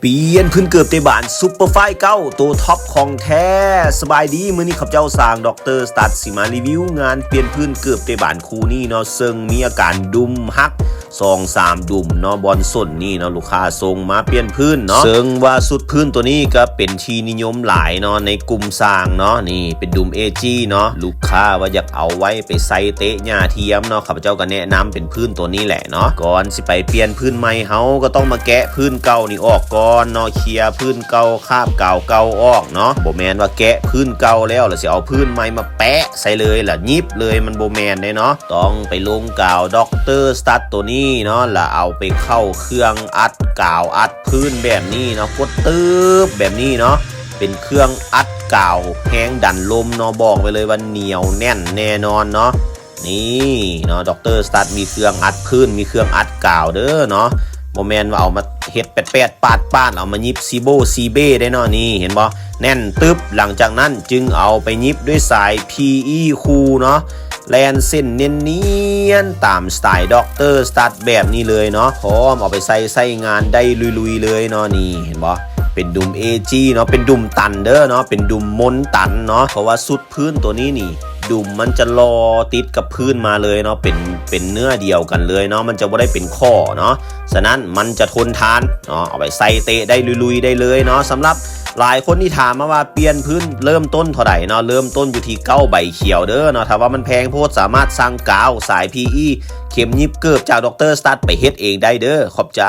เปลี่ยนพื้นเกือบเตบานซุปเปอร์ไฟเก้าตัวท็อปของแท้สบายดีมื้อนี้ขับเจ้าสร้างดรสตัดสิมารีวิวงานเปลี่ยนพื้นเกือบเตบานคู่นี้เนาะซึ่งมีอาการดุมฮัก2-3 ดุมเนาะบอลส้นนี่เนาะลูกค้าส่งมาเปลี่ยนพื้นเนาะซึ่งว่าสุดพื้นตัวนี้ก็เป็นที่นิยมหลายเนาะในกลุ่มสร้างเนาะนี่เป็นดุมเอจีเนาะลูกค้าว่าอยากเอาไว้ไปใส่เตะหญ้าเทียมเนาะข้าพเจ้าก็แนะนำเป็นพื้นตัวนี้แหละเนาะก่อนสิไปเปลี่ยนพื้นใหม่เฮาก็ต้องมาแกะพื้นเก่านี่ออกก่อนเนาะเคลียร์พื้นเก่าคาบเก่าออกเนาะบ่แม่นว่าแกะพื้นเก่าแล้วสิเอาพื้นใหม่มาแปะใส่เลยล่ะยิบเลยมันบ่แม่นเนาะต้องไปลงกาวดรสตัดตัวนี้เนาะแล้วเอาไปเข้าเครื่องอัดกาวอัดพื้นแบบนี้เนาะกดตึ๊บแบบนี้เนาะเป็นเครื่องอัดกาวแห้งดันลมเนาะบอกไปเลยว่าเหนียวแน่นแน่นอนเนาะนี่เนาะดรสตัดมีเครื่องอัดพื้นมีเครื่องอัดกาวเด้อเนาะโมเมนต์ว่าเอามาเฮ็ดแปดปาดเอามายิบซีเบ้ได้เนาะนี่เห็นบ่แน่นตึ๊บหลังจากนั้นจึงเอาไปยิบด้วยสาย PE คูเนาะแลนเส้นเนียนๆตามสไตล์ด็อกเตอร์สตัดแบบนี้เลยเนาะพร้อมเอาไปใส่งานได้ลุยๆเลยเนาะนี่เห็นบ่เป็นดุม AG เนาะเป็นดุมตันเด้อเนาะเป็นดุมมนตันเนาะเพราะว่าสุดพื้นตัวนี้นี่ดุมมันจะรอติดกับพื้นมาเลยเนาะเป็นเนื้อเดียวกันเลยเนาะมันจะไม่ได้เป็นข้อเนาะฉะนั้นมันจะทนทานเนาะเอาไปใส่เตะได้ลุยๆได้เลยเนาะสำหรับหลายคนที่ถามมาว่าเปลี่ยนพื้นเริ่มต้นเท่าไหร่เนาะเริ่มต้นอยู่ที่9 ใบเขียวเด้อเนาะถ้าว่ามันแพงโพดสามารถสั่งกาวสาย PE เข็มยิบเกิบจากดรสตัดไปเฮ็ดเองได้เด้อขอบใจ